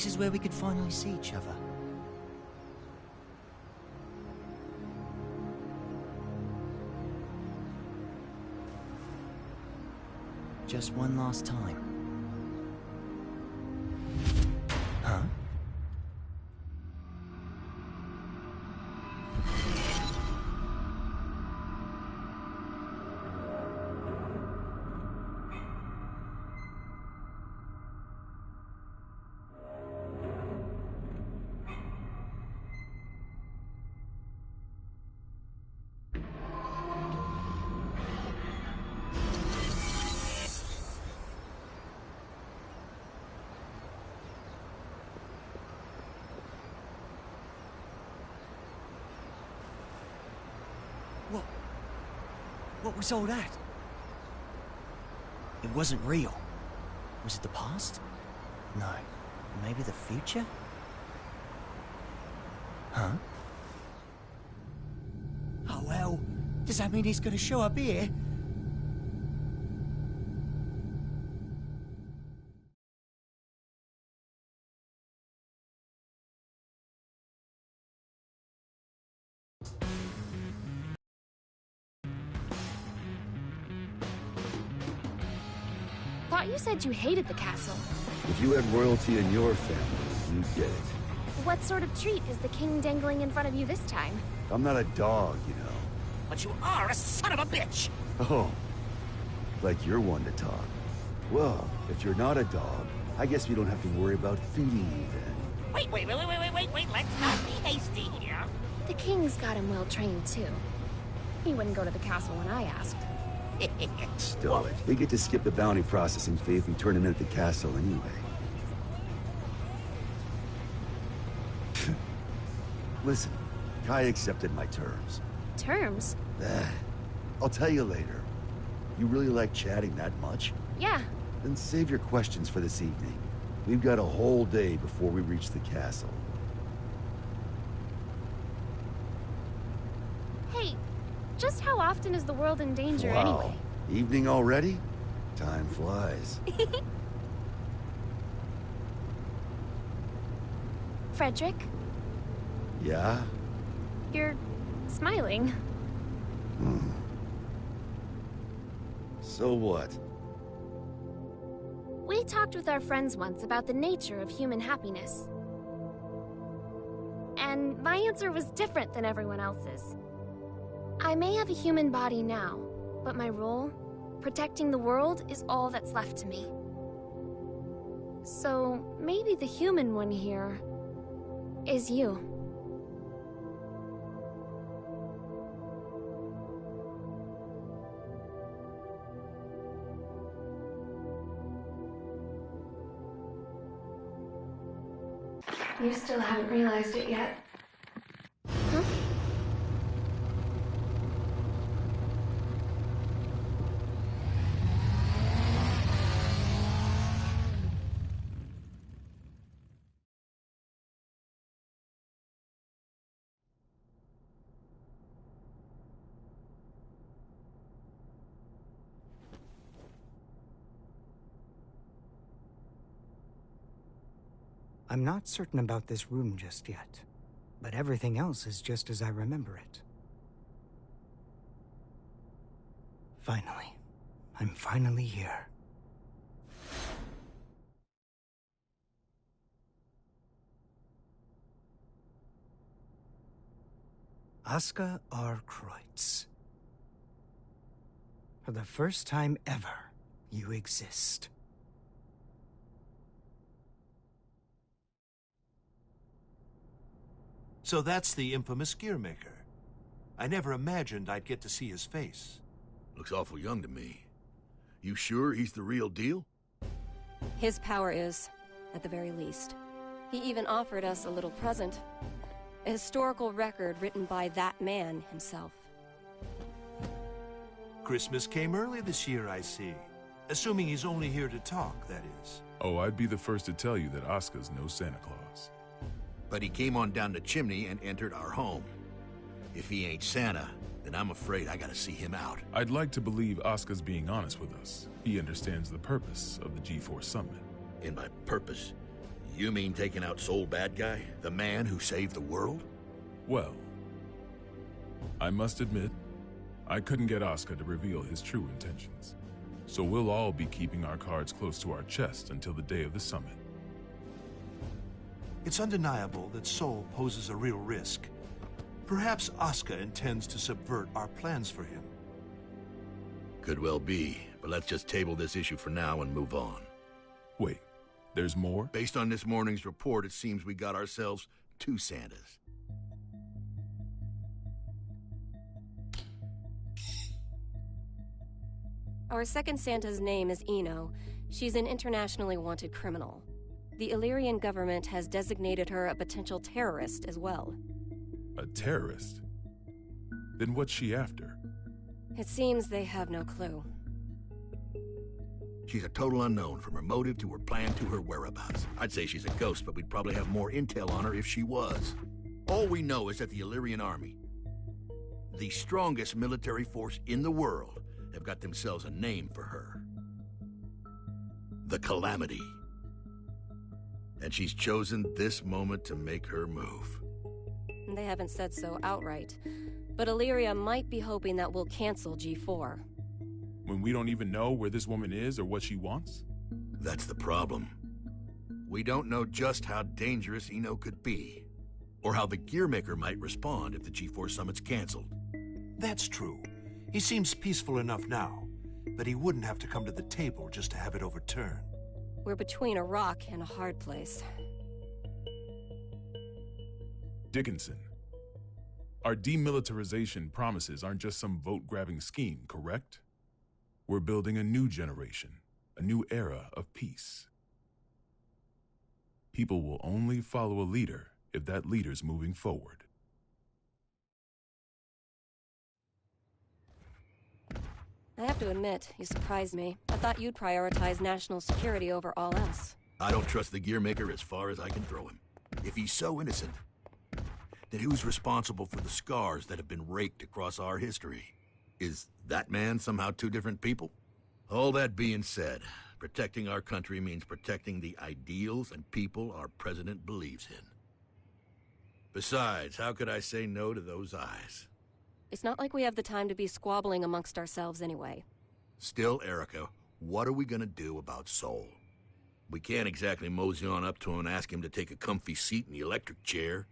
this is where we could finally see each other. Just one last time. Huh? What was all that? It wasn't real. Was it the past? No. Maybe the future? Huh? Oh well, does that mean he's gonna show up here? Thought you said you hated the castle. If you had royalty in your family, you'd get it. What sort of treat is the king dangling in front of you this time? I'm not a dog, you know. But you are a son of a bitch! Oh, like you're one to talk. Well, if you're not a dog, I guess we don't have to worry about feeding you then. Wait, let's not be hasty here. The king's got him well trained, too. He wouldn't go to the castle when I asked. Stow it. We get to skip the bounty processing fee if we turn him in at the castle anyway. Listen, Kai accepted my terms. Terms? I'll tell you later. You really like chatting that much? Yeah. Then save your questions for this evening. We've got a whole day before we reach the castle. Hey, just how often is the world in danger anyway? Evening already? Time flies. Frederick? Yeah? You're smiling. So what? We talked with our friends once about the nature of human happiness. And my answer was different than everyone else's. I may have a human body now, but my role, protecting the world, is all that's left to me. So maybe the human one here is you. You still haven't realized it yet. Huh? I'm not certain about this room just yet, but everything else is just as I remember it. Finally. I'm finally here. Asuka R. Kreutz. For the first time ever, you exist. So that's the infamous Gearmaker. I never imagined I'd get to see his face. Looks awful young to me. You sure he's the real deal? His power is, at the very least. He even offered us a little present. A historical record written by that man himself. Christmas came early this year, I see. Assuming he's only here to talk, that is. Oh, I'd be the first to tell you that Asuka's no Santa Claus. But he came on down the chimney and entered our home. If he ain't Santa, then I'm afraid I gotta see him out. I'd like to believe Asuka's being honest with us. He understands the purpose of the G4 summit. And by purpose, You mean taking out Soul Bad Guy? The man who saved the world? Well, I must admit, I couldn't get Oscar to reveal his true intentions. So we'll all be keeping our cards close to our chest until the day of the summit. It's undeniable that Soul poses a real risk. Perhaps Oscar intends to subvert our plans for him. Could well be, but let's just table this issue for now and move on. Wait, there's more? Based on this morning's report, it seems we got ourselves 2 Santas. Our second Santa's name is Eno. She's an internationally wanted criminal. The Illyrian government has designated her a potential terrorist as well. A terrorist? Then what's she after? It seems they have no clue. She's a total unknown, from her motive to her plan to her whereabouts. I'd say she's a ghost, but we'd probably have more intel on her if she was. All we know is that the Illyrian army, the strongest military force in the world, have got themselves a name for her. The Calamity. And she's chosen this moment to make her move. They haven't said so outright, but Illyria might be hoping that we'll cancel G4. When we don't even know where this woman is or what she wants? That's the problem. We don't know just how dangerous Eno could be, or how the Gearmaker might respond if the G4 summit's canceled. That's true. He seems peaceful enough now, but he wouldn't have to come to the table just to have it overturned. We're between a rock and a hard place. Dickinson, our demilitarization promises aren't just some vote-grabbing scheme, correct? We're building a new generation, a new era of peace. People will only follow a leader if that leader's moving forward. I have to admit, you surprised me. I thought you'd prioritize national security over all else. I don't trust the Gearmaker as far as I can throw him. If he's so innocent, then who's responsible for the scars that have been raked across our history? Is that man somehow 2 different people? All that being said, protecting our country means protecting the ideals and people our president believes in. Besides, how could I say no to those eyes? It's not like we have the time to be squabbling amongst ourselves anyway. Still, Erica, what are we gonna do about Soul? We can't exactly mosey on up to him and ask him to take a comfy seat in the electric chair.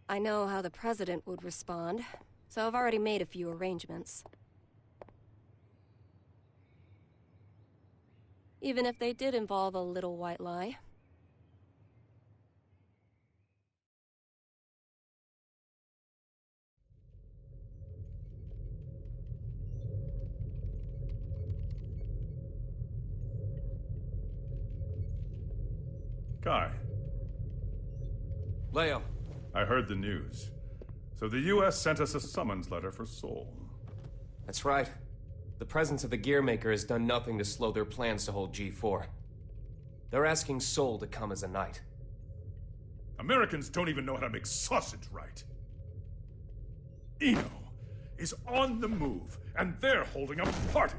I know how the president would respond, so I've already made a few arrangements. Even if they did involve a little white lie. Kai. Leo. I heard the news. So the U.S. sent us a summons letter for Soul. That's right. The presence of the Gearmaker has done nothing to slow their plans to hold G4. They're asking Soul to come as a knight. Americans don't even know how to make sausage right. Eno is on the move, and they're holding a party.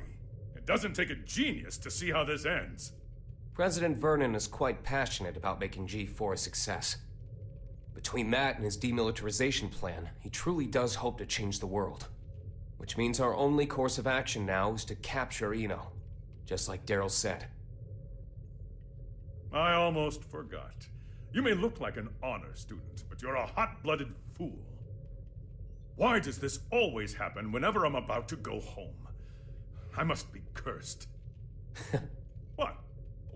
It doesn't take a genius to see how this ends. President Vernon is quite passionate about making G4 a success. Between that and his demilitarization plan, he truly does hope to change the world. Which means our only course of action now is to capture Eno, just like Daryl said. I almost forgot. You may look like an honor student, but you're a hot-blooded fool. Why does this always happen whenever I'm about to go home? I must be cursed. What?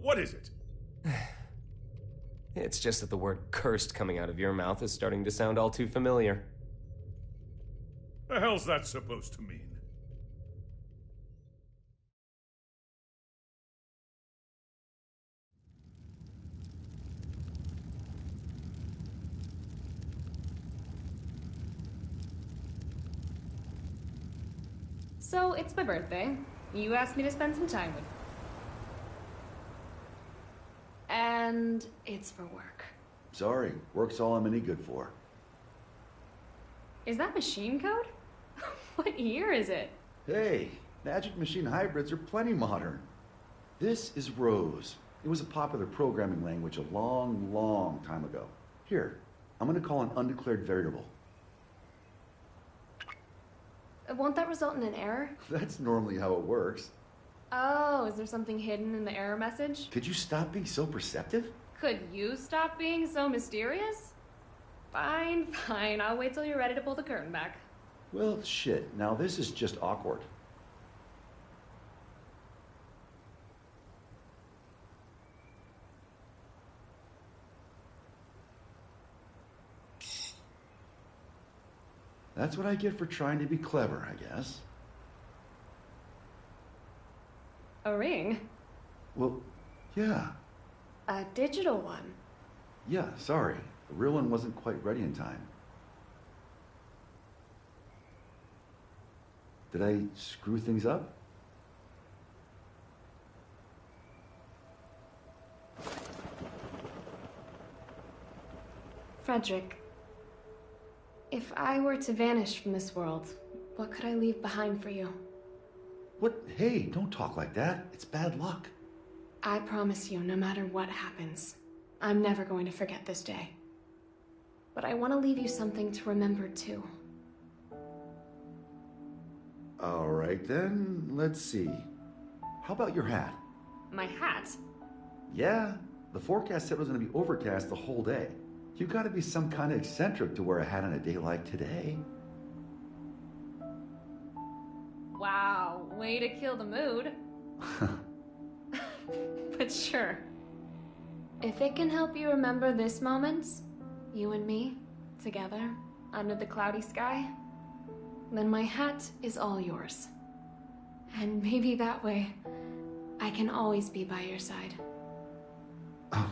What is it? It's just that the word cursed coming out of your mouth is starting to sound all too familiar. The hell's that supposed to mean? So, it's my birthday. You asked me to spend some time with you. And it's for work. Sorry, work's all I'm any good for. Is that machine code? What year is it? Hey, magic machine hybrids are plenty modern. This is Rose, It was a popular programming language a long, long time ago. Here, I'm gonna call an undeclared variable. Won't that result in an error? That's normally how it works. Oh, is there something hidden in the error message? Could you stop being so perceptive? Could you stop being so mysterious? Fine, fine. I'll wait till you're ready to pull the curtain back. Well, shit. Now this is just awkward. That's what I get for trying to be clever, I guess. A ring? Well, yeah. A digital one? Yeah, sorry. The real one wasn't quite ready in time. Did I screw things up? Frederick, if I were to vanish from this world, what could I leave behind for you? What? Hey, don't talk like that. It's bad luck. I promise you, no matter what happens, I'm never going to forget this day. But I want to leave you something to remember too. All right then, let's see. How about your hat? My hat? Yeah, the forecast said it was going to be overcast the whole day. You gotta be some kind of eccentric to wear a hat on a day like today. Wow, way to kill the mood. But sure. If it can help you remember this moment, you and me, together, under the cloudy sky, then my hat is all yours. And maybe that way, I can always be by your side. Oh.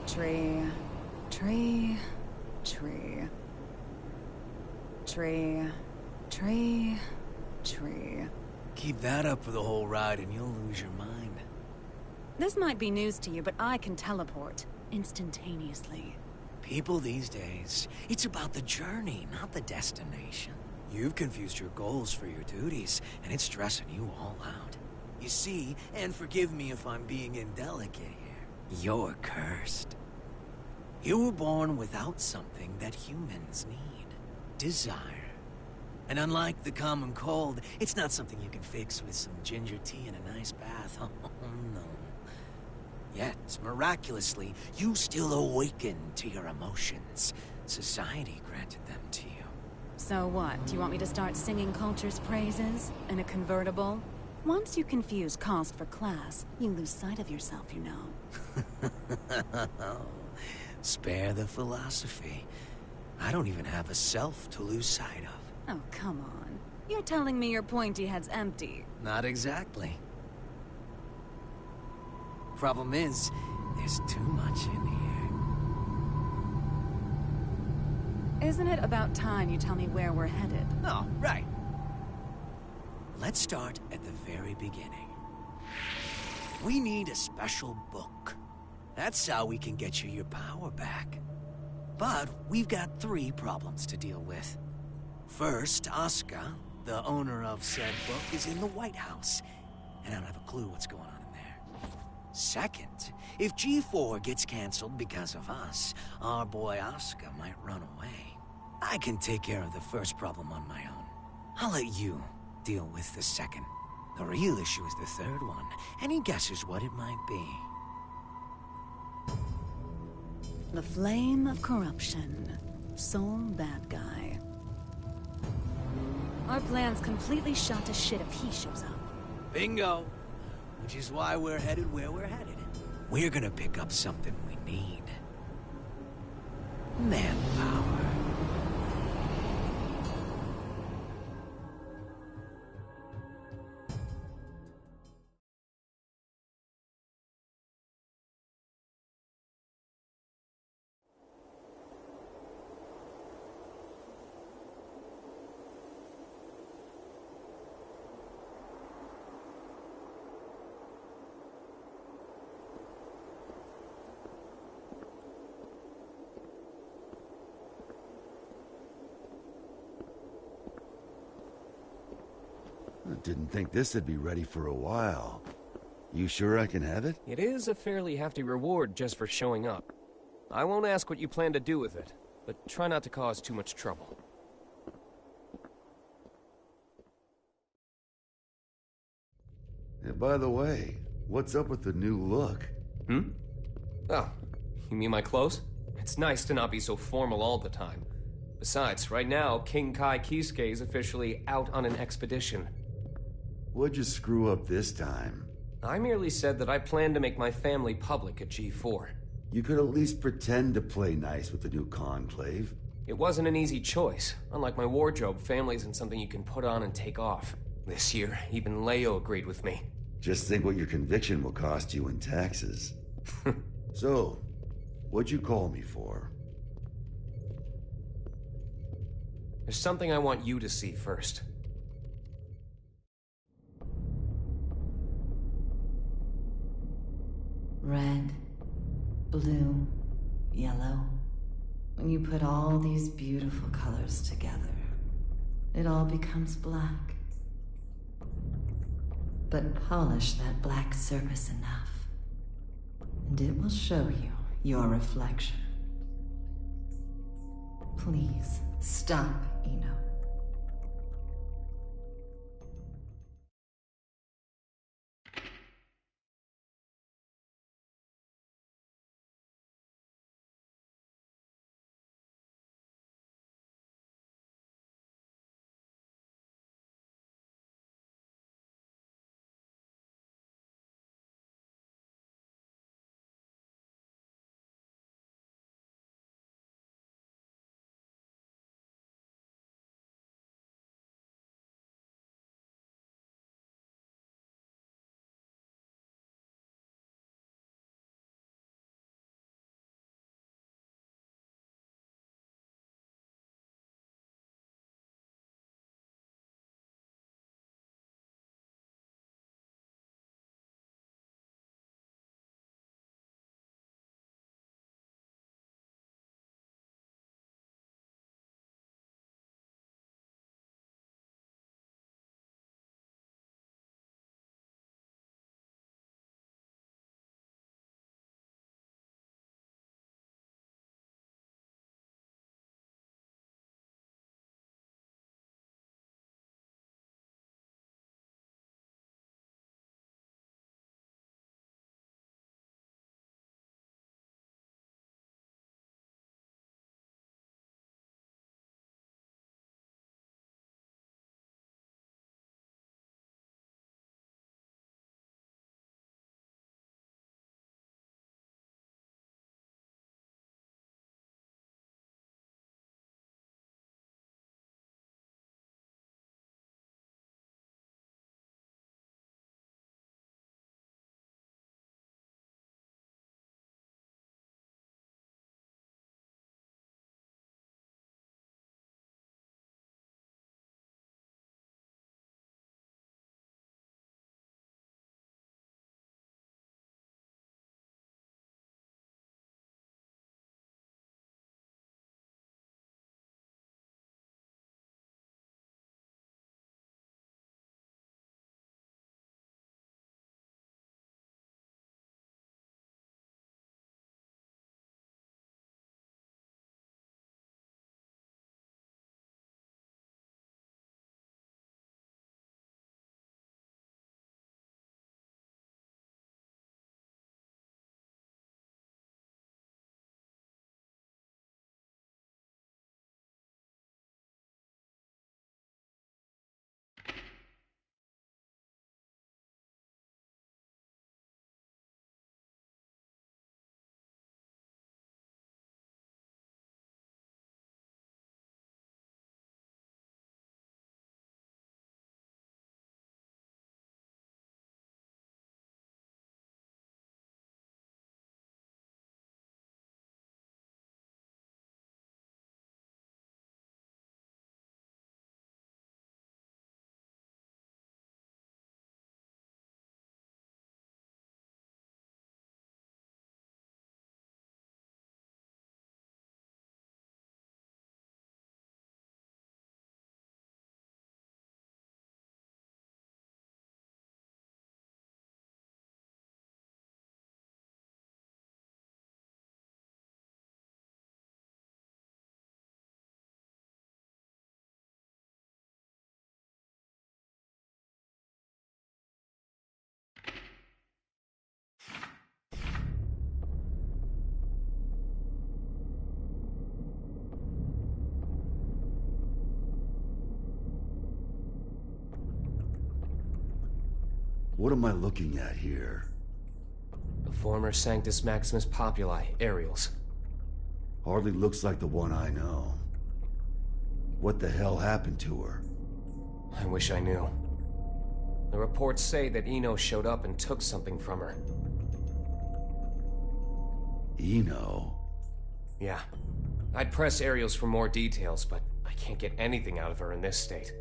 Tree, tree, tree. Tree, tree, tree. Keep that up for the whole ride and you'll lose your mind. This might be news to you, but I can teleport instantaneously. People these days, it's about the journey, not the destination. You've confused your goals for your duties, and it's stressing you all out. You see, and forgive me if I'm being indelicate here, you're cursed. You were born without something that humans need. Desire. And unlike the common cold, it's not something you can fix with some ginger tea and a nice bath. Oh, no. Yet, miraculously, you still awaken to your emotions. Society granted them to you. So what? Do you want me to start singing culture's praises? In a convertible? Once you confuse cost for class, you lose sight of yourself, you know. Spare the philosophy. I don't even have a self to lose sight of. Oh, come on. You're telling me your pointy head's empty. Not exactly. Problem is, there's too much in here. Isn't it about time you tell me where we're headed? Oh, right. Let's start at the very beginning. We need a special book. That's how we can get you your power back. But we've got 3 problems to deal with. First, Asuka, the owner of said book, is in the White House, and I don't have a clue what's going on in there. Second, if G4 gets canceled because of us, our boy Asuka might run away. I can take care of the first problem on my own. I'll let you deal with the second. The real issue is the third one. Any guesses what it might be? The flame of corruption. Sole bad guy. Our plan's completely shot to shit if he shows up. Bingo! Which is why we're headed where we're headed. We're gonna pick up something we need. Manpower. I didn't think this would be ready for a while. You sure I can have it? It is a fairly hefty reward just for showing up. I won't ask what you plan to do with it, but try not to cause too much trouble. Yeah, by the way, what's up with the new look? Hmm? Oh, you mean my clothes? It's nice to not be so formal all the time. Besides, right now, King Kai Kisuke is officially out on an expedition. What'd you screw up this time? I merely said that I plan to make my family public at G4. You could at least pretend to play nice with the new conclave. It wasn't an easy choice. Unlike my wardrobe, family isn't something you can put on and take off. This year, even Leo agreed with me. Just think what your conviction will cost you in taxes. So, what'd you call me for? There's something I want you to see first. Red, blue, yellow. When you put all these beautiful colors together, it all becomes black. But polish that black surface enough, and it will show you your reflection. Please, stop, Eno. What am I looking at here? The former Sanctus Maximus Populi, Aerials. Hardly looks like the one I know. What the hell happened to her? I wish I knew. The reports say that Eno showed up and took something from her. Eno? Yeah. I'd press Aerials for more details, but I can't get anything out of her in this state.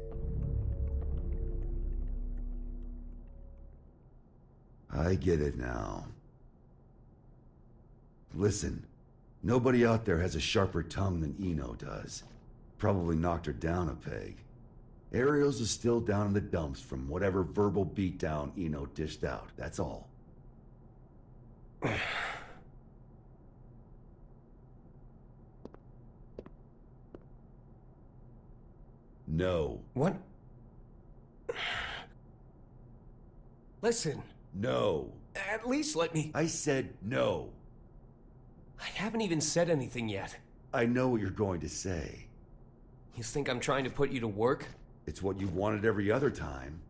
I get it now. Listen, nobody out there has a sharper tongue than Eno does. Probably knocked her down a peg. Ariels is still down in the dumps from whatever verbal beatdown Eno dished out, that's all. No. What? Listen. No. At least let me... I said no. I haven't even said anything yet. I know what you're going to say. You think I'm trying to put you to work? It's what you wanted every other time.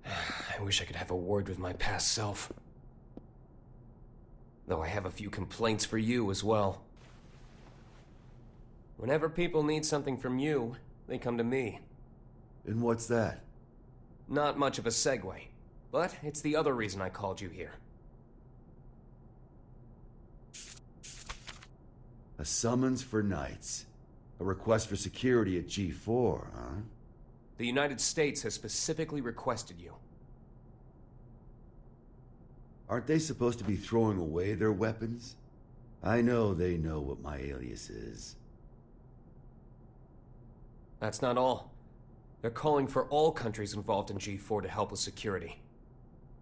I wish I could have a word with my past self. Though I have a few complaints for you as well. Whenever people need something from you, they come to me. And what's that? Not much of a segue, but it's the other reason I called you here. A summons for Knights. A request for security at G4, huh? The United States has specifically requested you. Aren't they supposed to be throwing away their weapons? I know they know what my alias is. That's not all. They're calling for all countries involved in G4 to help with security.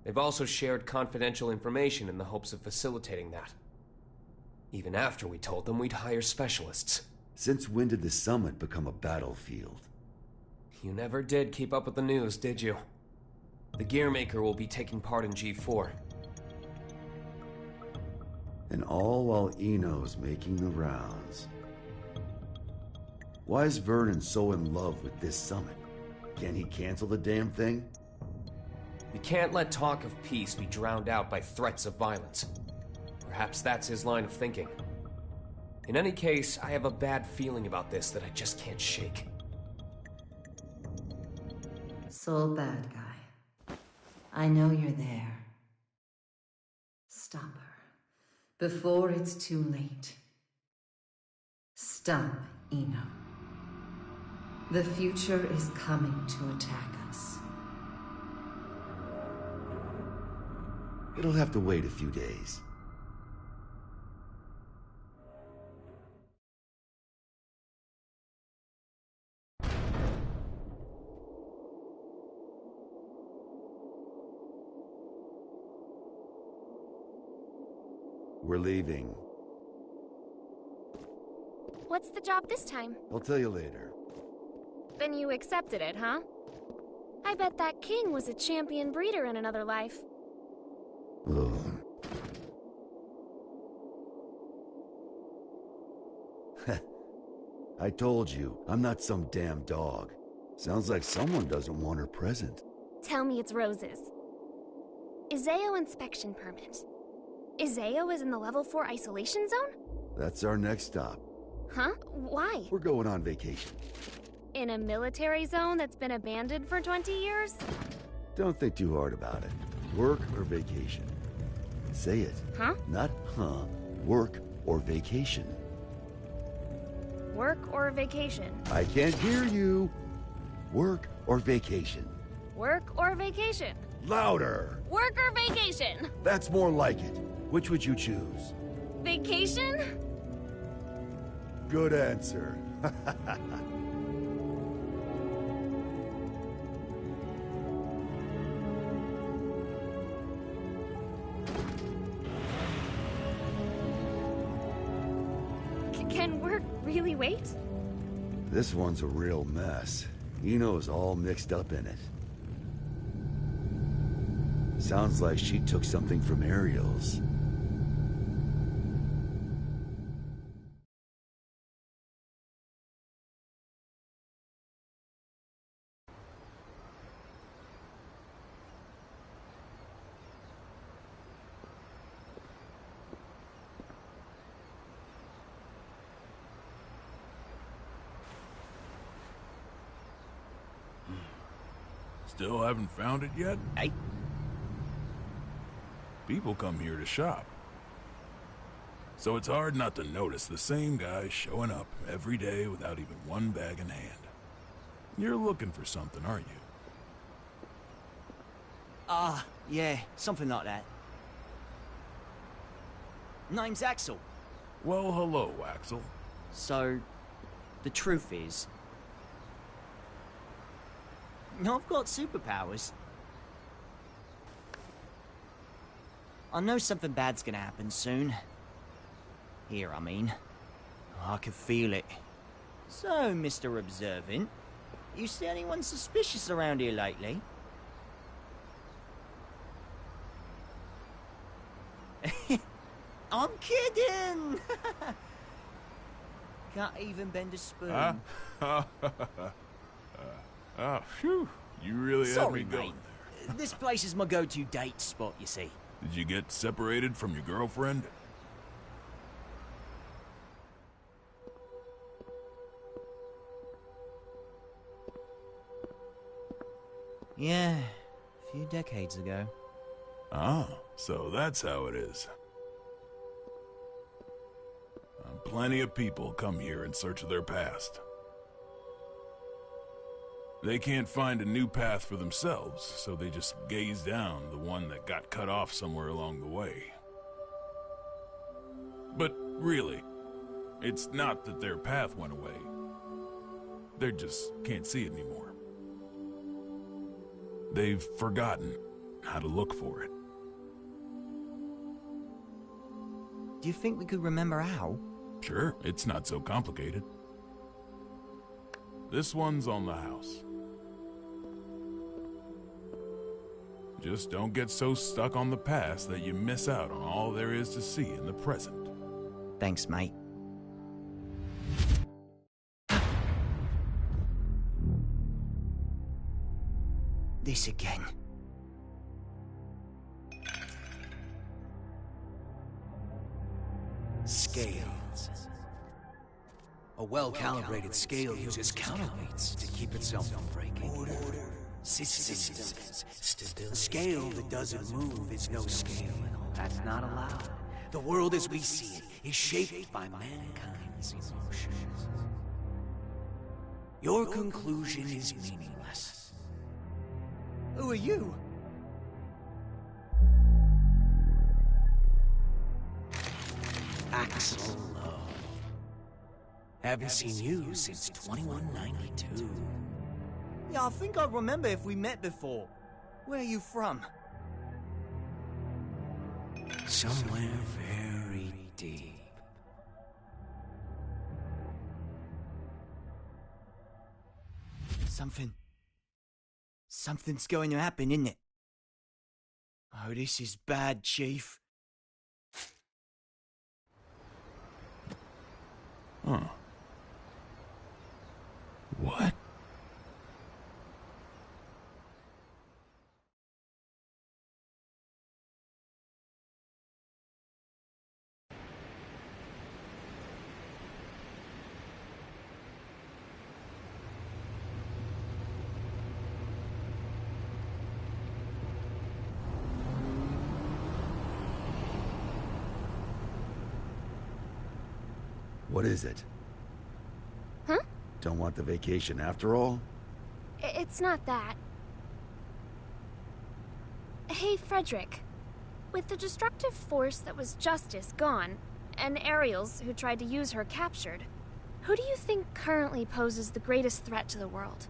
They've also shared confidential information in the hopes of facilitating that. Even after we told them we'd hire specialists. Since when did the summit become a battlefield? You never did keep up with the news, did you? The Gearmaker will be taking part in G4. And all while Eno's making the rounds. Why is Vernon so in love with this summit? Can he cancel the damn thing? We can't let talk of peace be drowned out by threats of violence. Perhaps that's his line of thinking. In any case, I have a bad feeling about this that I just can't shake. Soul bad guy. I know you're there. Stop her. Before it's too late. Stop, Eno. The future is coming to attack us. It'll have to wait a few days. We're leaving. What's the job this time? I'll tell you later. Then you accepted it, huh? I bet that king was a champion breeder in another life. Ugh. I told you, I'm not some damn dog. Sounds like someone doesn't want her present. Tell me it's roses. Izeo inspection permit. Izeo is in the level 4 isolation zone? That's our next stop. Huh? Why? We're going on vacation. In a military zone that's been abandoned for 20 years? Don't think too hard about it. Work or vacation? Say it. Huh? Not huh. Work or vacation. Work or vacation? I can't hear you. Work or vacation? Work or vacation? Louder! Work or vacation? That's more like it. Which would you choose? Vacation? Good answer. Can work really wait? This one's a real mess. Eno's all mixed up in it. Sounds like she took something from Ariel's. Still haven't found it yet? Hey? People come here to shop. So it's hard not to notice the same guy showing up every day without even one bag in hand. You're looking for something, aren't you? Yeah, something like that. Name's Axel. Well, hello, Axel. So, the truth is, I've got superpowers. I know something bad's gonna happen soon. Here, I mean. I can feel it. So, Mr. Observant, you see anyone suspicious around here lately? I'm kidding! Can't even bend a spoon. Phew. You really had me going there. This place is my go-to date spot, you see. Did you get separated from your girlfriend? Yeah, a few decades ago. Ah, so that's how it is. Plenty of people come here in search of their past. They can't find a new path for themselves, so they just gaze down the one that got cut off somewhere along the way. But really, it's not that their path went away. They just can't see it anymore. They've forgotten how to look for it. Do you think we could remember how? Sure, it's not so complicated. This one's on the house. Just don't get so stuck on the past that you miss out on all there is to see in the present. Thanks, mate. This again. Scales. A well-calibrated scale uses counterweights to keep itself from breaking. Order. Systems. A scale that doesn't move is no scale at all. That's not allowed. The world as we see it is shaped by mankind's emotions. Your conclusion is meaningless. Who are you? Axel Lowe. Haven't seen you since 2192. Yeah, I think I remember if we met before. Where are you from? Somewhere very deep. Something's going to happen, isn't it? Oh, this is bad, Chief. Huh. What? What is it? Huh? Don't want the vacation after all? It's not that. Hey, Frederick. With the destructive force that was Justice gone, and Ariels, who tried to use her, captured, who do you think currently poses the greatest threat to the world?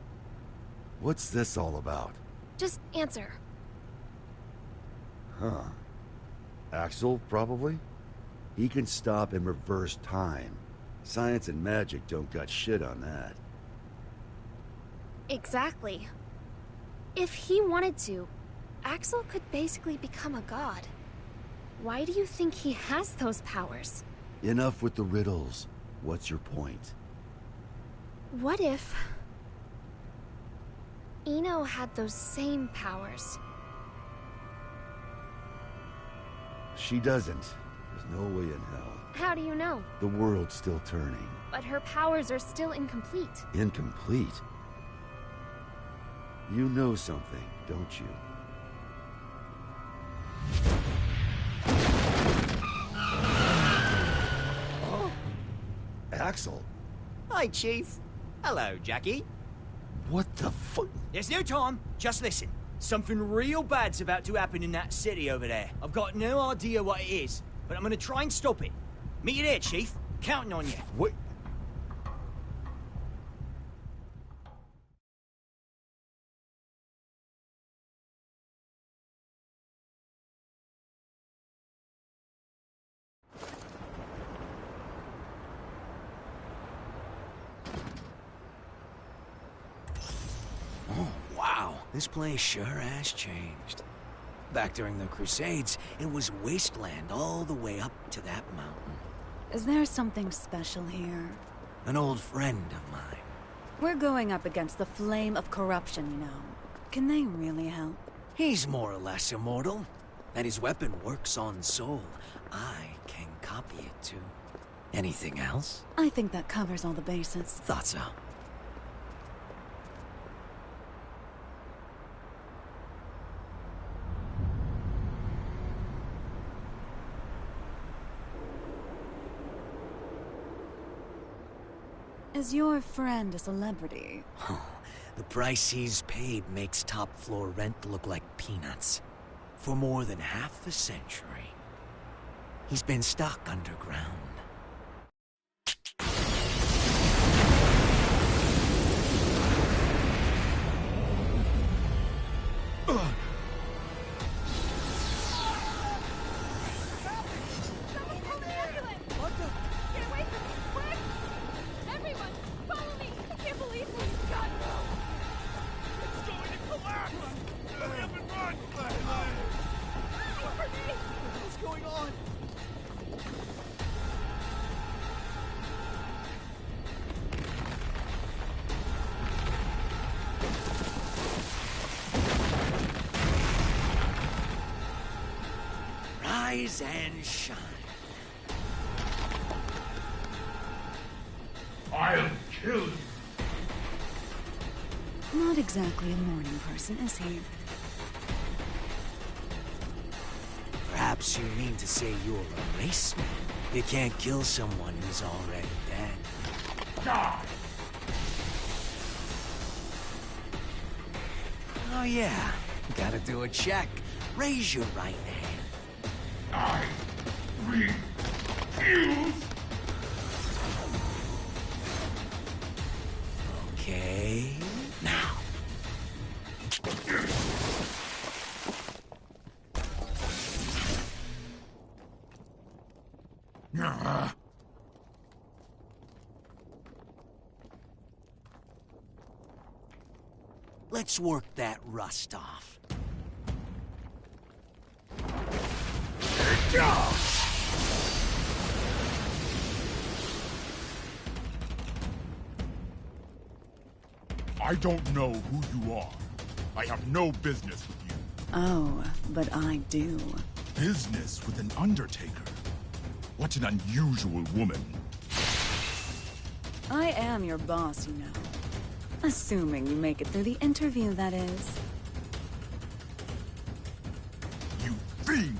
What's this all about? Just answer. Huh. Axel, probably? He can stop and reverse time. Science and magic don't got shit on that. Exactly. If he wanted to, Axel could basically become a god. Why do you think he has those powers? Enough with the riddles. What's your point? What if Eno had those same powers? She doesn't. There's no way in hell. How do you know? The world's still turning. But her powers are still incomplete. Incomplete? You know something, don't you? Oh? Axel? Hi, Chief. Hello, Jackie. What the fuck? There's no time. Just listen. Something real bad's about to happen in that city over there. I've got no idea what it is, but I'm gonna try and stop it. Meet you there, Chief. Counting on you. What? Oh, wow. This place sure has changed. Back during the Crusades, it was wasteland all the way up to that mountain. Is there something special here? An old friend of mine. We're going up against the flame of corruption, you know. Can they really help? He's more or less immortal, and his weapon works on soul. I can copy it too. Anything else? I think that covers all the bases. Thought so. Is your friend a celebrity? The price he's paid makes top-floor rent look like peanuts. For more than half a century, he's been stuck underground. Rise and shine. I'll kill you. Not exactly a morning person, is he? Perhaps you mean to say you're a raceman. You can't kill someone who's already dead. Die! Oh yeah, gotta do a check. Raise your right hand. I refuse. Okay, now. Let's work that rust off. I don't know who you are. I have no business with you. Oh, but I do. Business with an Undertaker? What an unusual woman. I am your boss, you know. Assuming you make it through the interview, that is. You fiend!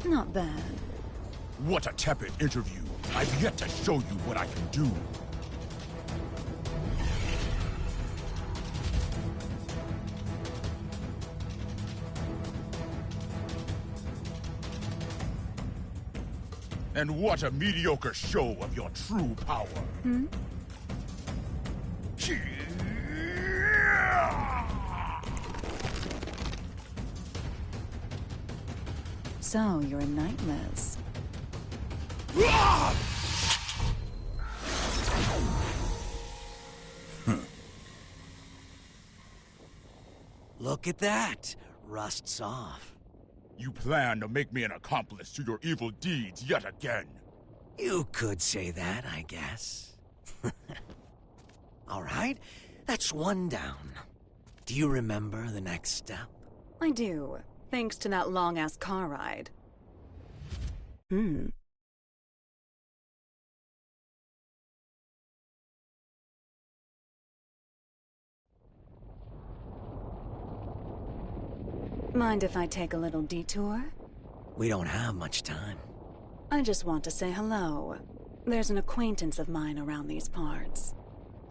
Not bad. What a tepid interview. I've yet to show you what I can do. And what a mediocre show of your true power. So, you're a knightless. Look at that. Rust's off. You plan to make me an accomplice to your evil deeds yet again. You could say that, I guess. All right, that's one down. Do you remember the next step? I do, thanks to that long-ass car ride. Mind if I take a little detour? We don't have much time. I just want to say hello. There's an acquaintance of mine around these parts.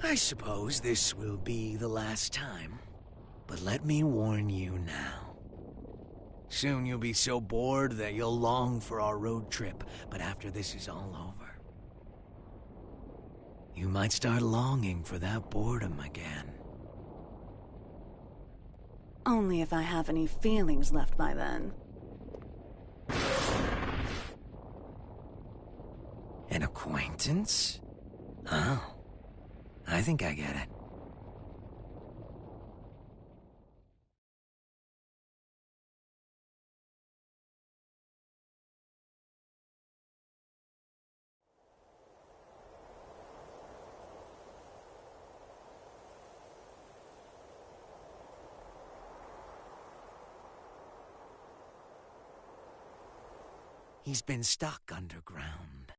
I suppose this will be the last time. But let me warn you now. Soon you'll be so bored that you'll long for our road trip, but after this is all over, you might start longing for that boredom again. Only if I have any feelings left by then. An acquaintance? Oh, I think I get it. He's been stuck underground.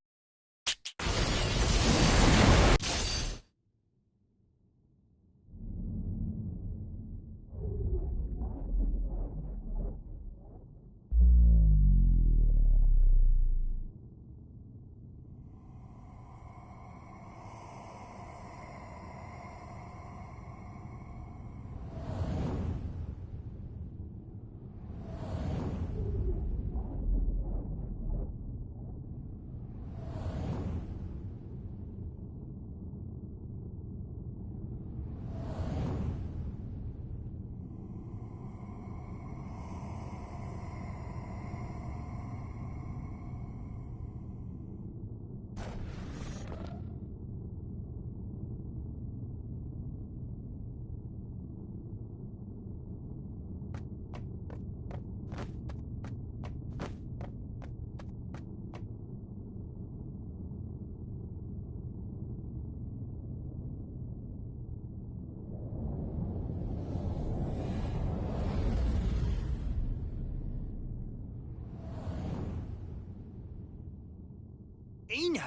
Eno?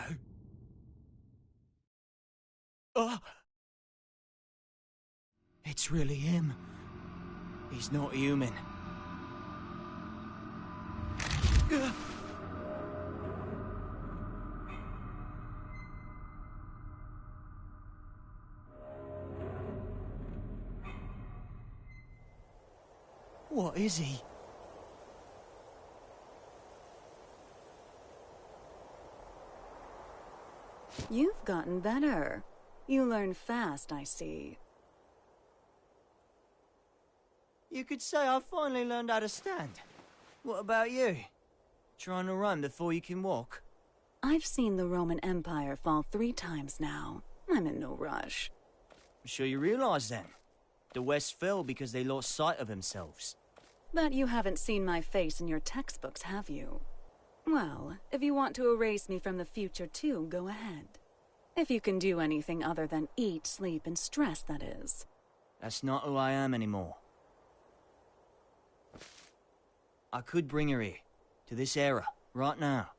Oh! It's really him. He's not human. What is he? You've gotten better. You learn fast, I see. You could say I finally learned how to stand. What about you? Trying to run before you can walk? I've seen the Roman Empire fall 3 times now. I'm in no rush. I'm sure you realize then. The West fell because they lost sight of themselves. But you haven't seen my face in your textbooks, have you? Well, if you want to erase me from the future too, go ahead. If you can do anything other than eat, sleep, and stress, that is. That's not who I am anymore. I could bring her here, to this era, right now.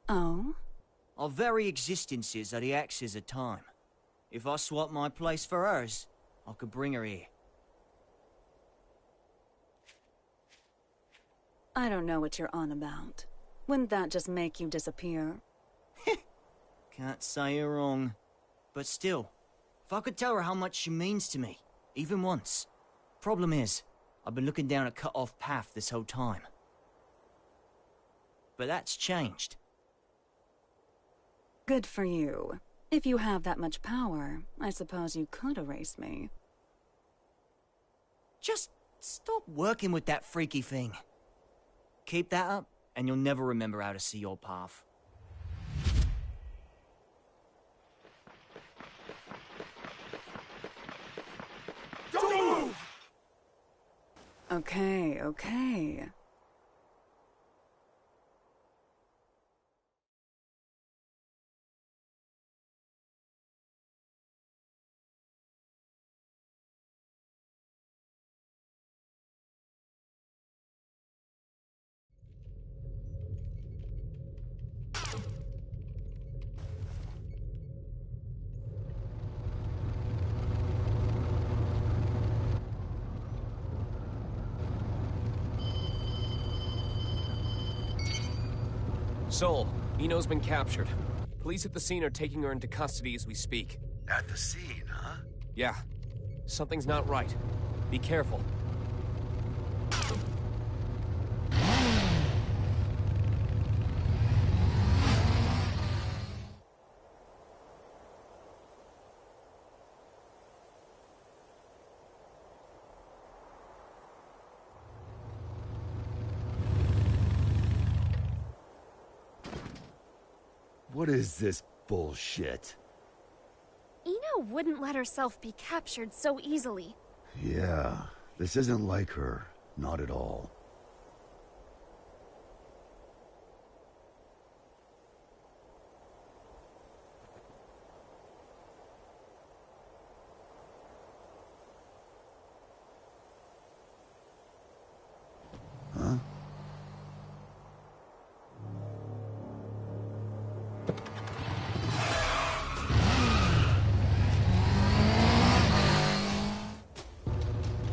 Oh? Our very existences are the axes of time. If I swap my place for hers, I could bring her here. I don't know what you're on about. Wouldn't that just make you disappear? Can't say you're wrong. But still, if I could tell her how much she means to me, even once. Problem is, I've been looking down a cut-off path this whole time. But that's changed. Good for you. If you have that much power, I suppose you could erase me. Just stop working with that freaky thing. Keep that up, and you'll never remember how to see your path. Okay, okay. Soul, Eno's been captured. Police at the scene are taking her into custody as we speak. At the scene, huh? Yeah. Something's not right. Be careful. What is this bullshit? Eno wouldn't let herself be captured so easily. Yeah, this isn't like her. Not at all. Huh?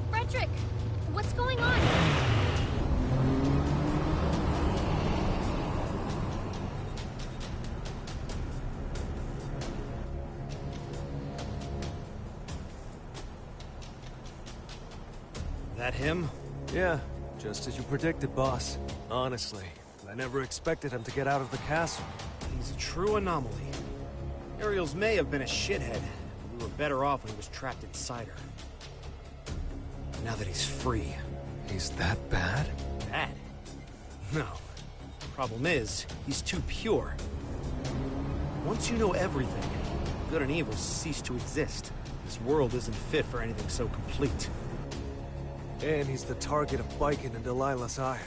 Frederick! What's going on? That him? Yeah, just as you predicted, boss. Honestly, I never expected him to get out of the castle. He's a true anomaly. Ariel's may have been a shithead, but we were better off when he was trapped inside her. Now that he's free... He's that bad? Bad? No. Problem is, he's too pure. Once you know everything, good and evil cease to exist. This world isn't fit for anything so complete. And he's the target of Biken and Delilah's ire.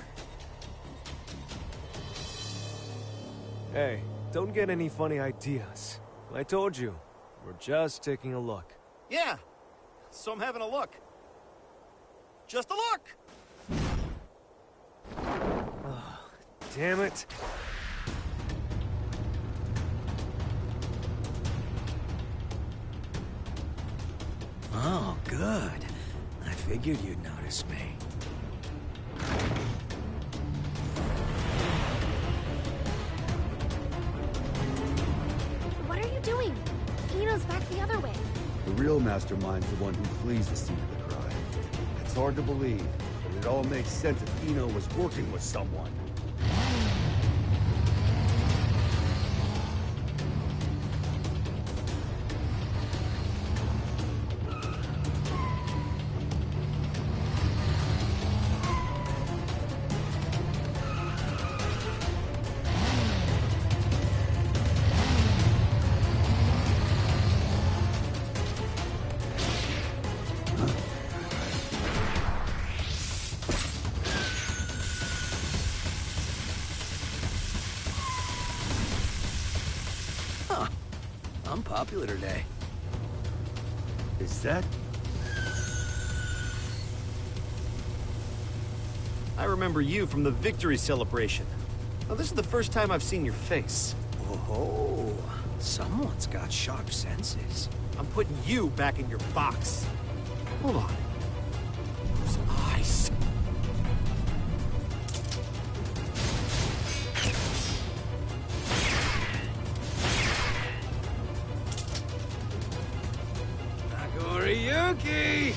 Hey, don't get any funny ideas. I told you, we're just taking a look. Yeah, so I'm having a look. Just a look! Oh, damn it. Oh, good. I figured you'd notice me. What are you doing? Eno's back the other way. The real mastermind's the one who flees the scene of the crime. It's hard to believe, but it all makes sense if Eno was working with someone. I'm popular today. Is that? I remember you from the victory celebration. Now, this is the first time I've seen your face. Oh, someone's got sharp senses. I'm putting you back in your box. Hold on. Those eyes. Yuki!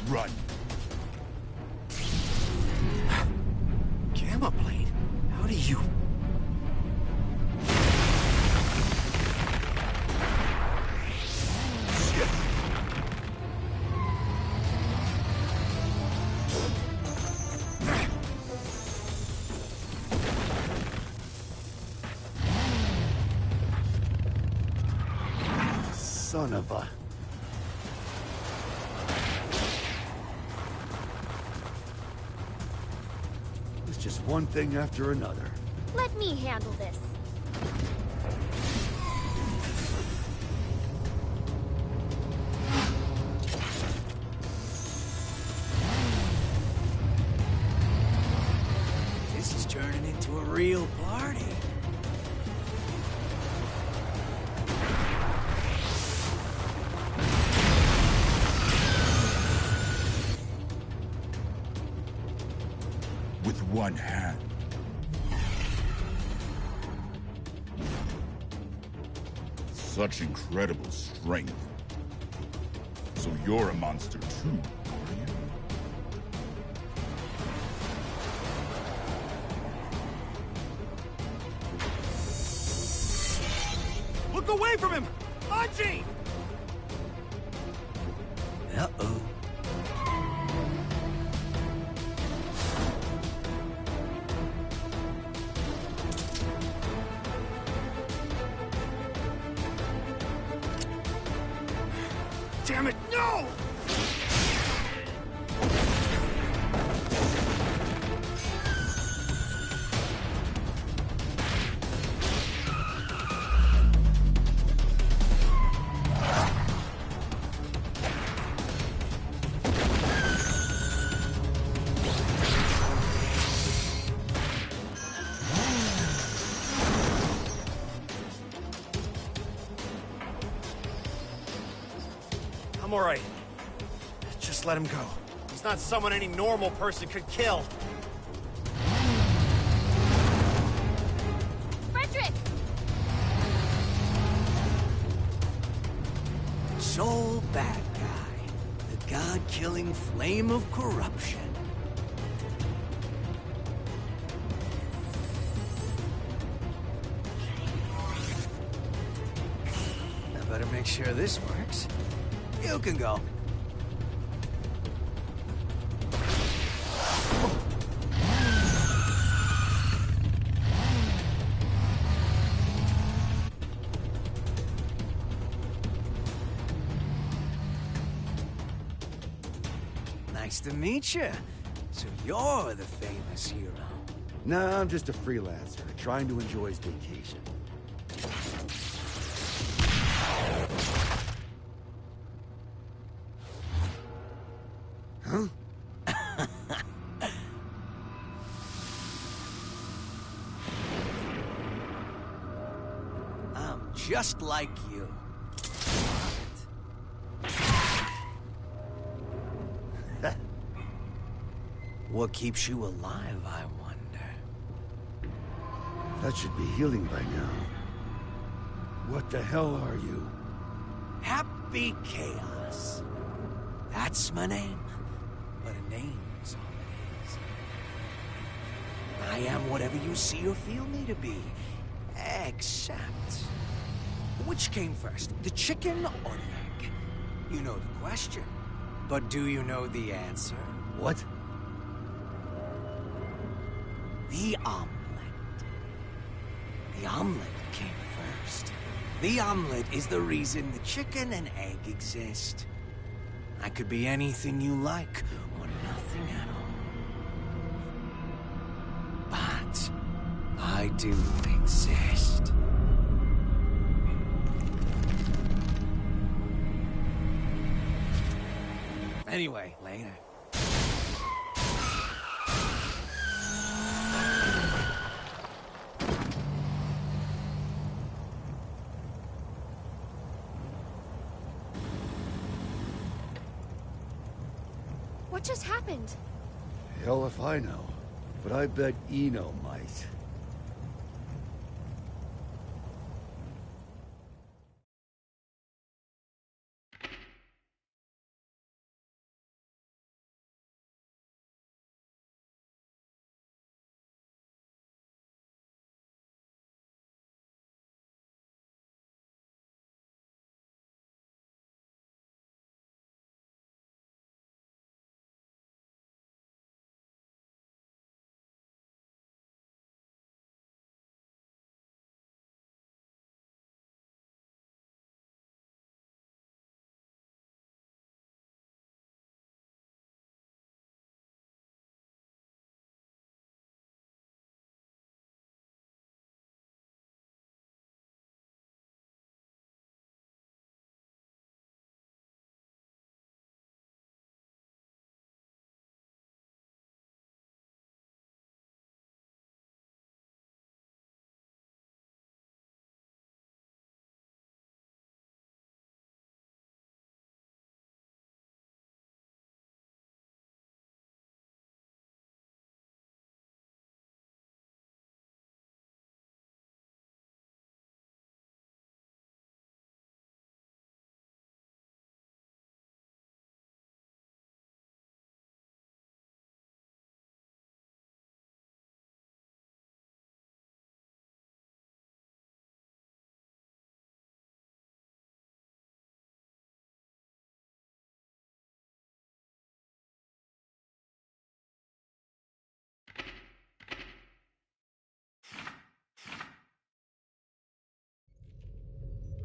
Run. Gamma blade? How do you... Son of a... It's just one thing after another. Let me handle this. one hand. Such incredible strength. So you're a monster too, are you? Look away from him! Anji! Uh-oh. Damn it, no! I'm alright. Just let him go. He's not someone any normal person could kill. Frederick! Soul bad guy. The god-killing flame of corruption. I better make sure this works. You can go. Nice to meet you. So you're the famous hero. Nah, I'm just a freelancer, trying to enjoy his vacation. Huh? I'm just like you. What keeps you alive, I wonder? That should be healing by now. What the hell are you? Happy Chaos. That's my name. But a name's all it is. I am whatever you see or feel me to be. Except... which came first, the chicken or the egg? You know the question. But do you know the answer? What? The omelet. The omelet came first. The omelet is the reason the chicken and egg exist. I could be anything you like, or nothing at all. But I do exist. Anyway, later. What just happened? Hell if I know. But I bet Eno might.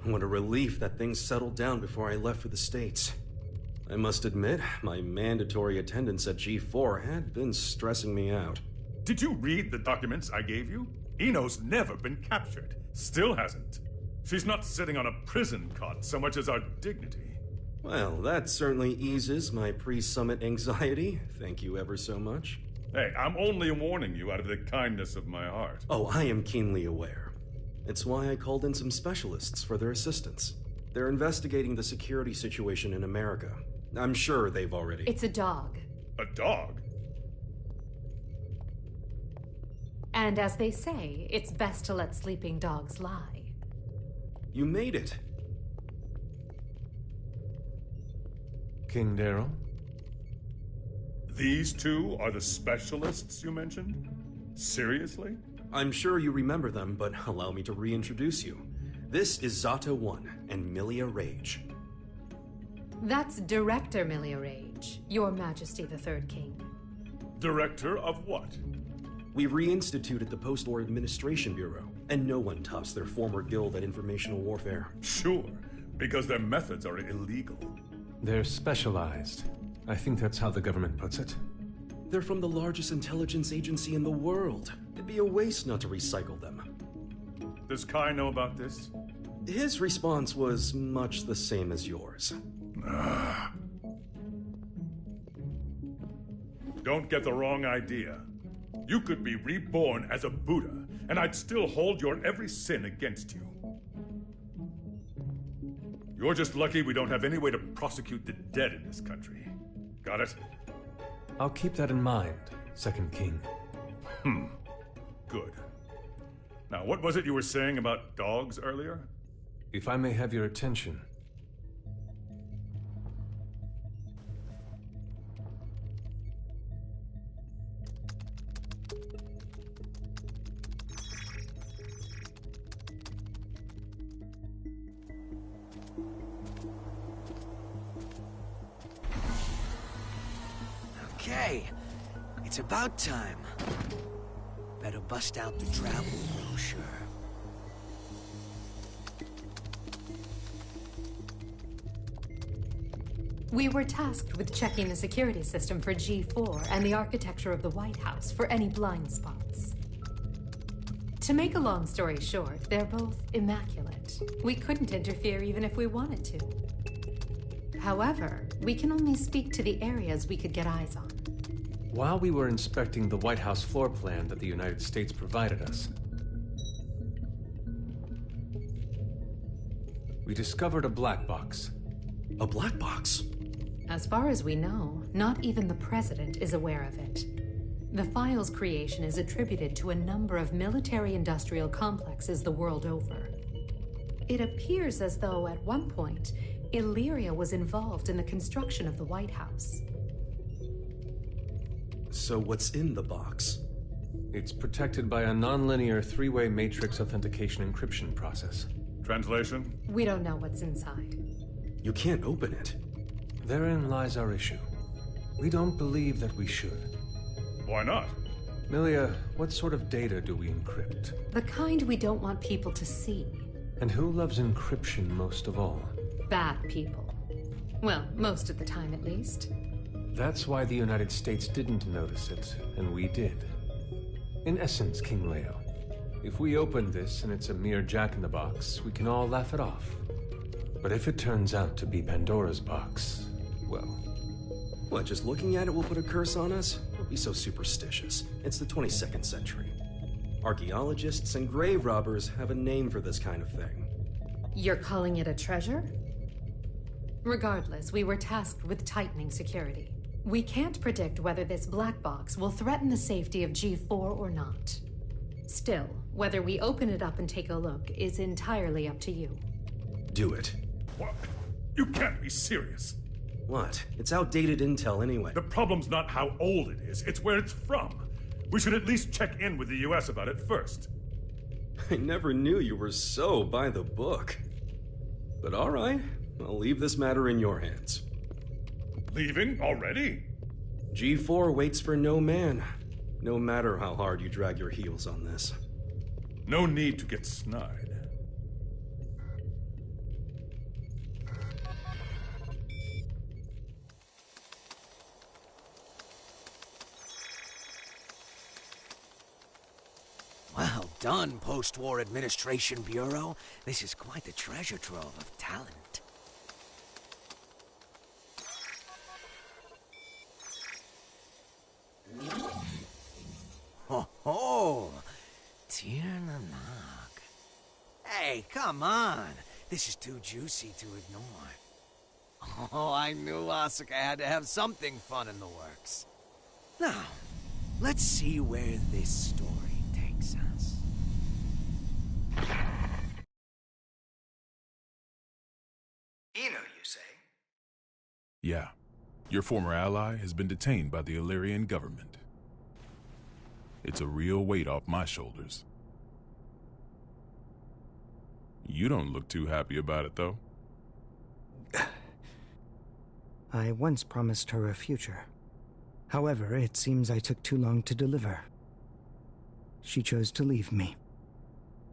What a relief that things settled down before I left for the States. I must admit, my mandatory attendance at G4 had been stressing me out. Did you read the documents I gave you? Eno's never been captured. Still hasn't. She's not sitting on a prison cot so much as our dignity. Well, that certainly eases my pre-summit anxiety. Thank you ever so much. Hey, I'm only warning you out of the kindness of my heart. Oh, I am keenly aware. It's why I called in some specialists for their assistance. They're investigating the security situation in America. I'm sure they've already... It's a dog. A dog? And as they say, it's best to let sleeping dogs lie. You made it. King Daryl? These two are the specialists you mentioned? Seriously? I'm sure you remember them, but allow me to reintroduce you. This is Zata 1 and Milia Rage. That's Director Milia Rage, Your Majesty the Third King. Director of what? We reinstituted the Post-War Administration Bureau, and no one tops their former guild at informational warfare. Sure, because their methods are illegal. They're specialized. I think that's how the government puts it. They're from the largest intelligence agency in the world. It'd be a waste not to recycle them. Does Kai know about this? His response was much the same as yours. Don't get the wrong idea. You could be reborn as a Buddha, and I'd still hold your every sin against you. You're just lucky we don't have any way to prosecute the dead in this country. Got it? I'll keep that in mind, Second King. Good. Now, what was it you were saying about dogs earlier? If I may have your attention. Okay, it's about time. Better bust out the travel brochure. We were tasked with checking the security system for G4 and the architecture of the White House for any blind spots. To make a long story short, they're both immaculate. We couldn't interfere even if we wanted to. However, we can only speak to the areas we could get eyes on. While we were inspecting the White House floor plan that the United States provided us, we discovered a black box. A black box? As far as we know, not even the president is aware of it. The file's creation is attributed to a number of military-industrial complexes the world over. It appears as though, at one point, Illyria was involved in the construction of the White House. So what's in the box? It's protected by a non-linear three-way matrix authentication encryption process. Translation? We don't know what's inside. You can't open it. Therein lies our issue. We don't believe that we should. Why not? Milia, what sort of data do we encrypt? The kind we don't want people to see. And who loves encryption most of all? Bad people. Well, most of the time at least. That's why the United States didn't notice it, and we did. In essence, King Leo, if we open this and it's a mere jack-in-the-box, we can all laugh it off. But if it turns out to be Pandora's box, well... What, just looking at it will put a curse on us? Don't be so superstitious. It's the 22nd century. Archaeologists and grave robbers have a name for this kind of thing. You're calling it a treasure? Regardless, we were tasked with tightening security. We can't predict whether this black box will threaten the safety of G4 or not. Still, whether we open it up and take a look is entirely up to you. Do it. What? You can't be serious. What? It's outdated intel anyway. The problem's not how old it is, it's where it's from. We should at least check in with the US about it first. I never knew you were so by the book. But all right, I'll leave this matter in your hands. Leaving already? G4 waits for no man, no matter how hard you drag your heels on this. No need to get snide. done, Post-War Administration Bureau. This is quite the treasure trove of talent. Ho ho! Tiernanak. Hey, come on! This is too juicy to ignore. Oh, I knew Asuka had to have something fun in the works. Now, let's see where this story takes us. Eno, you say? Yeah. Your former ally has been detained by the Illyrian government. It's a real weight off my shoulders. You don't look too happy about it, though. I once promised her a future. However, it seems I took too long to deliver. She chose to leave me.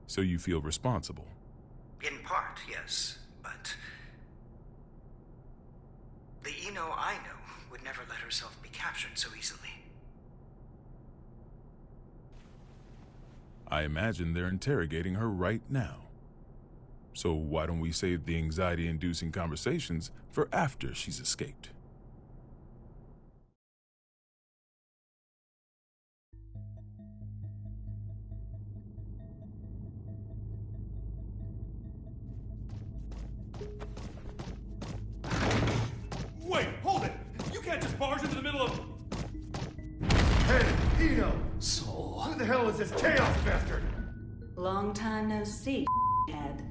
So you feel responsible? In part, yes, but... the Eno I know would never let herself be captured so easily. I imagine they're interrogating her right now. So why don't we save the anxiety-inducing conversations for after she's escaped? Wait, hold it! You can't just barge into the middle of... Hey, Eno! Soul. Who the hell is this chaos bastard? Long time no see, head.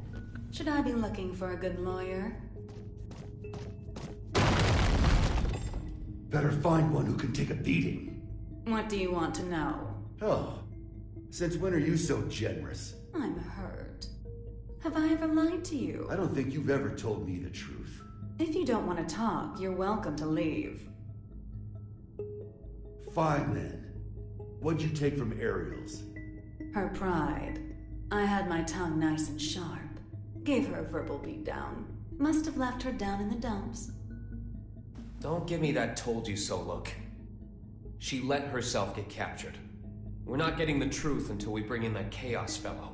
Should I be looking for a good lawyer? Better find one who can take a beating. What do you want to know? Oh, since when are you so generous? I'm hurt. Have I ever lied to you? I don't think you've ever told me the truth. If you don't want to talk, you're welcome to leave. Fine then. What'd you take from Ariel's? Her pride. I had my tongue nice and sharp. Gave her a verbal beatdown. Must have left her down in the dumps. Don't give me that told you so look. She let herself get captured. We're not getting the truth until we bring in that Chaos fellow.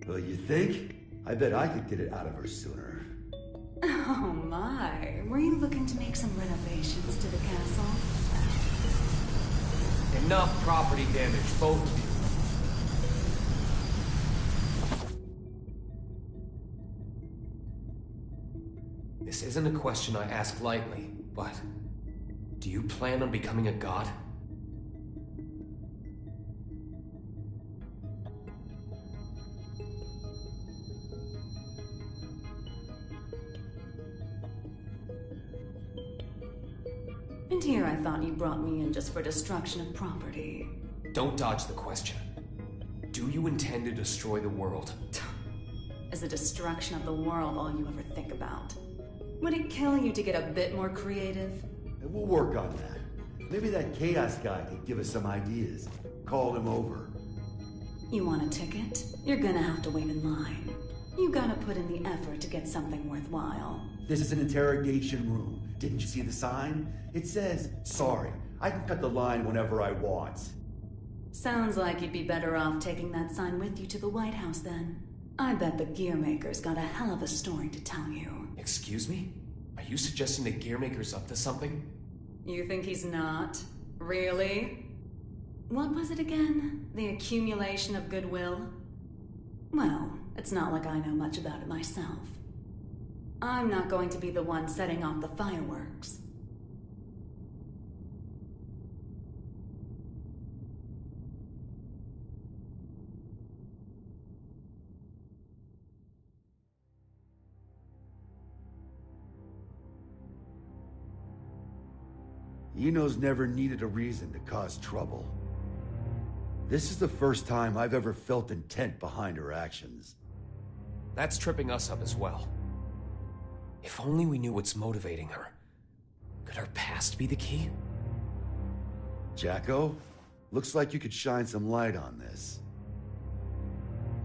Well, you think? I bet I could get it out of her sooner. Oh my. Were you looking to make some renovations to the castle? Enough property damage, both of you. This isn't a question I ask lightly, but do you plan on becoming a god? And here I thought you brought me in just for destruction of property. Don't dodge the question. Do you intend to destroy the world? Is the destruction of the world all you ever think about? Would it kill you to get a bit more creative? We'll work on that. Maybe that Chaos guy could give us some ideas. Call him over. You want a ticket? You're gonna have to wait in line. You gotta put in the effort to get something worthwhile. This is an interrogation room. Didn't you see the sign? It says, sorry, I can cut the line whenever I want. Sounds like you'd be better off taking that sign with you to the White House then. I bet the Gearmaker's got a hell of a story to tell you. Excuse me? Are you suggesting the Gearmaker's up to something? You think he's not? Really? What was it again? The accumulation of goodwill? Well, it's not like I know much about it myself. I'm not going to be the one setting off the fireworks. Eno's never needed a reason to cause trouble. This is the first time I've ever felt intent behind her actions. That's tripping us up as well. If only we knew what's motivating her. Could her past be the key? Jacko, looks like you could shine some light on this.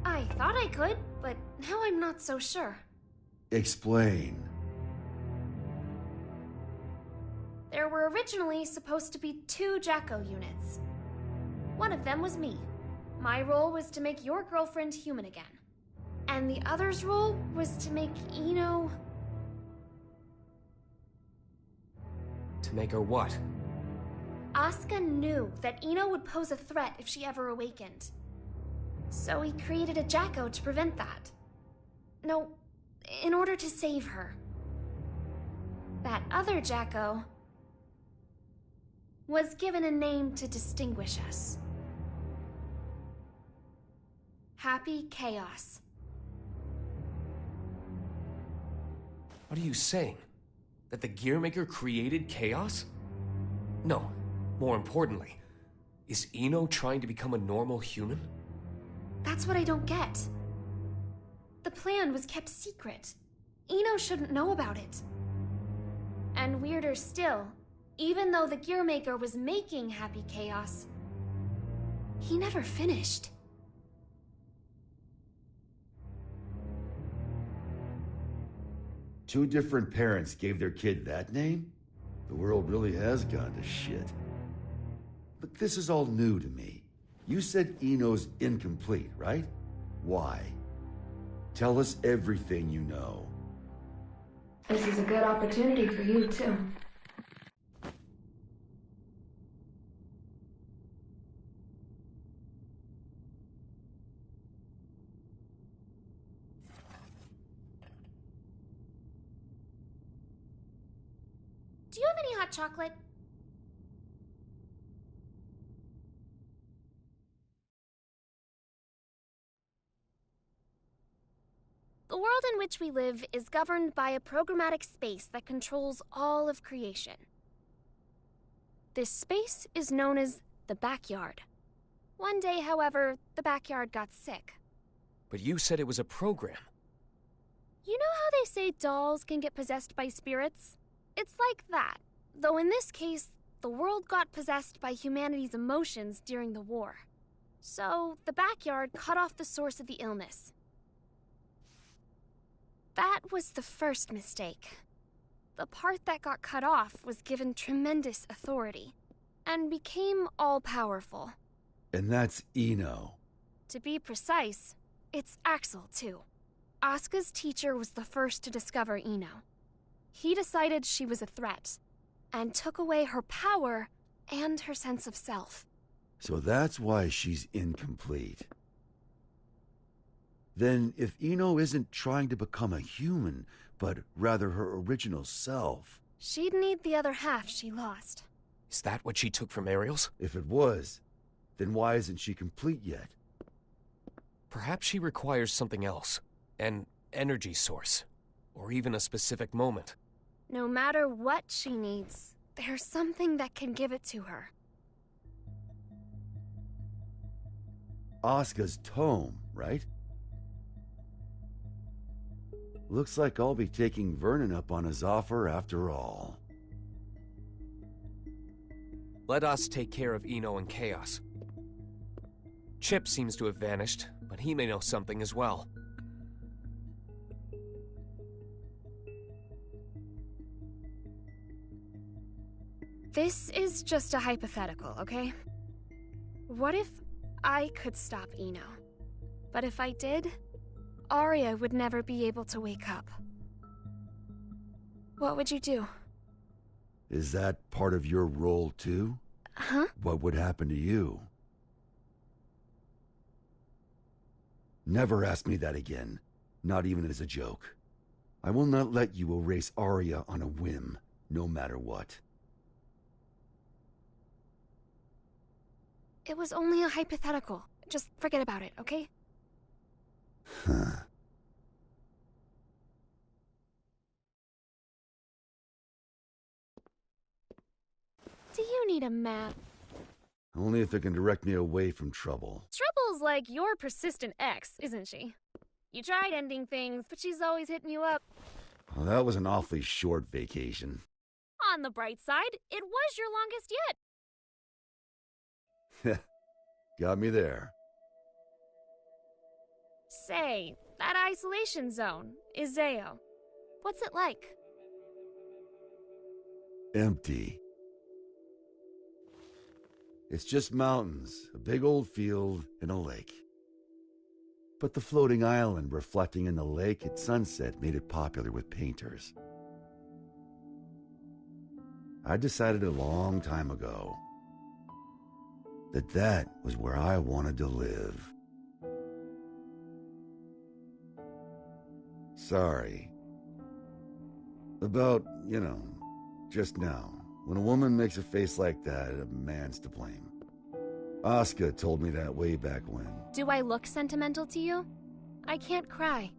I thought I could, but now I'm not so sure. Explain. There were originally supposed to be 2 Jacko units. One of them was me. My role was to make your girlfriend human again. And the other's role was to make Ino... To make her what? Asuka knew that Ino would pose a threat if she ever awakened. So he created a Jacko to prevent that. No, in order to save her. That other Jacko was given a name to distinguish us. Happy Chaos. What are you saying? That the Gearmaker created chaos? No, more importantly, is Ino trying to become a normal human? That's what I don't get. The plan was kept secret. Ino shouldn't know about it. And weirder still, even though the Gearmaker was making Happy Chaos, he never finished. Two different parents gave their kid that name? The world really has gone to shit. But this is all new to me. You said Ino's incomplete, right? Why? Tell us everything you know. This is a good opportunity for you, too. Do you have any hot chocolate? The world in which we live is governed by a programmatic space that controls all of creation. This space is known as the backyard. One day, however, the backyard got sick. But you said it was a program. You know how they say dolls can get possessed by spirits? It's like that, though in this case, the world got possessed by humanity's emotions during the war. So, the backyard cut off the source of the illness. That was the first mistake. The part that got cut off was given tremendous authority, and became all-powerful. And that's Ino. To be precise, it's Axel, too. Asuka's teacher was the first to discover Ino. He decided she was a threat, and took away her power and her sense of self. So that's why she's incomplete. Then, if Ino isn't trying to become a human, but rather her original self... She'd need the other half she lost. Is that what she took from Ariel's? If it was, then why isn't she complete yet? Perhaps she requires something else. An energy source. Or even a specific moment. No matter what she needs, there's something that can give it to her. Asuka's tome, right? Looks like I'll be taking Vernon up on his offer after all. Let us take care of Ino and Chaos. Chip seems to have vanished, but he may know something as well. This is just a hypothetical, okay? What if I could stop Ino? But if I did, Arya would never be able to wake up. What would you do? Is that part of your role too? Huh? What would happen to you? Never ask me that again. Not even as a joke. I will not let you erase Arya on a whim, no matter what. It was only a hypothetical. Just forget about it, okay? Huh. Do you need a map? Only if it can direct me away from trouble. Trouble's like your persistent ex, isn't she? You tried ending things, but she's always hitting you up. Well, that was an awfully short vacation. On the bright side, it was your longest yet. Got me there. Say, that isolation zone, Izeo. What's it like? Empty. It's just mountains, a big old field, and a lake. But the floating island reflecting in the lake at sunset made it popular with painters. I decided a long time ago that that was where I wanted to live. Sorry. About, just now. When a woman makes a face like that, a man's to blame. Asuka told me that way back when. Do I look sentimental to you? I can't cry.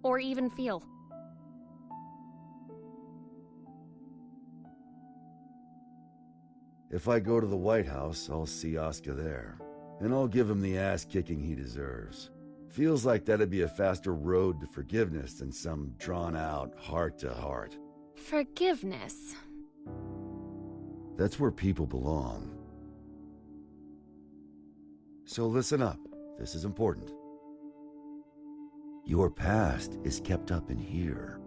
Or even feel. If I go to the White House, I'll see Asuka there. And I'll give him the ass-kicking he deserves. Feels like that'd be a faster road to forgiveness than some drawn-out heart-to-heart. Forgiveness? That's where people belong. So listen up. This is important. Your past is kept up in here.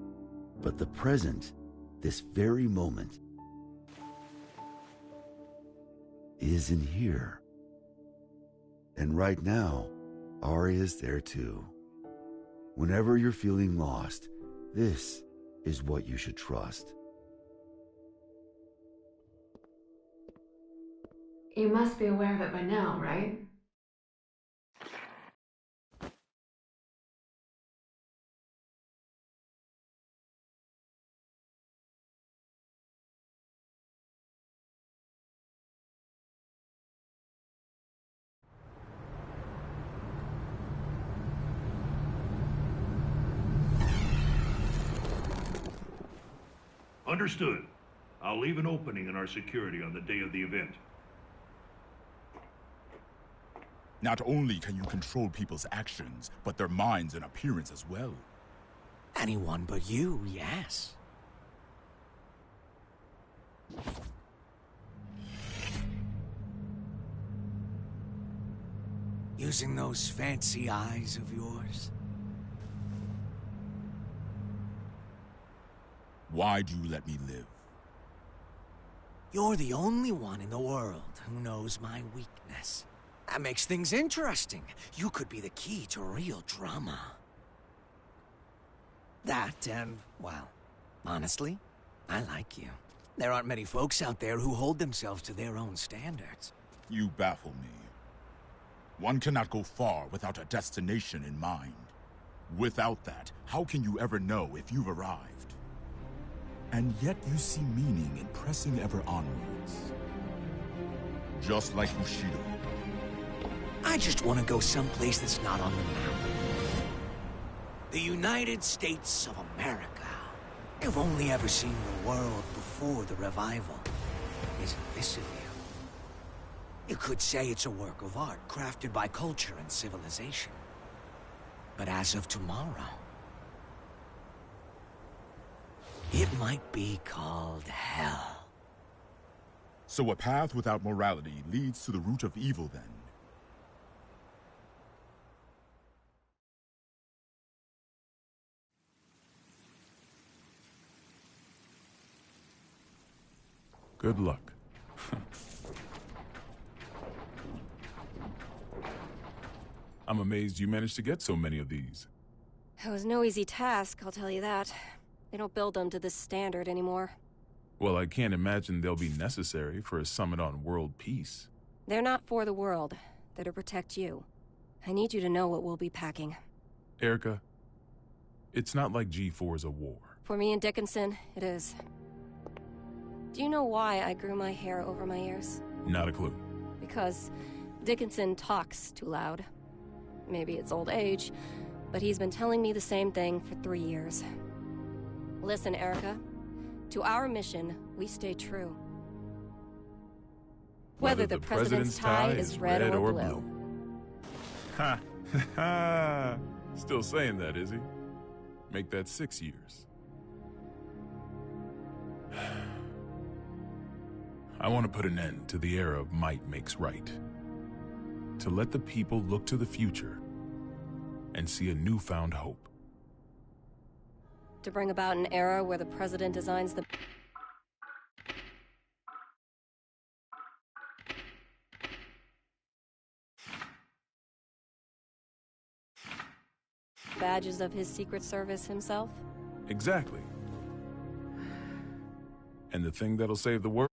But the present, this very moment, is in here. And right now, Ari is there too. Whenever you're feeling lost, this is what you should trust. You must be aware of it by now, right? Understood. I'll leave an opening in our security on the day of the event. Not only can you control people's actions, but their minds and appearance as well. Anyone but you, yes. Using those fancy eyes of yours? Why do you let me live? You're the only one in the world who knows my weakness. That makes things interesting. You could be the key to real drama. That, and, well, honestly, I like you. There aren't many folks out there who hold themselves to their own standards. You baffle me. One cannot go far without a destination in mind. Without that, how can you ever know if you've arrived? And yet you see meaning in pressing ever onwards. Just like Bushido. I just want to go someplace that's not on the map. The United States of America. You've only ever seen the world before the revival. Isn't this of you? You could say it's a work of art crafted by culture and civilization. But as of tomorrow, it might be called hell. So a path without morality leads to the root of evil, then? Good luck. I'm amazed you managed to get so many of these. It was no easy task, I'll tell you that. They don't build them to this standard anymore. Well, I can't imagine they'll be necessary for a summit on world peace. They're not for the world. They're to protect you. I need you to know what we'll be packing. Erica, it's not like G4 is a war. For me and Dickinson, it is. Do you know why I grew my hair over my ears? Not a clue. Because Dickinson talks too loud. Maybe it's old age, but he's been telling me the same thing for 3 years. Listen, Erica. To our mission, we stay true. Whether the president's tie is red or blue. Ha! Ha! Still saying that, is he? Make that 6 years. I want to put an end to the era of might makes right. To let the people look to the future and see a newfound hope. To bring about an era where the president designs the... badges of his Secret Service himself? Exactly. And the thing that'll save the world?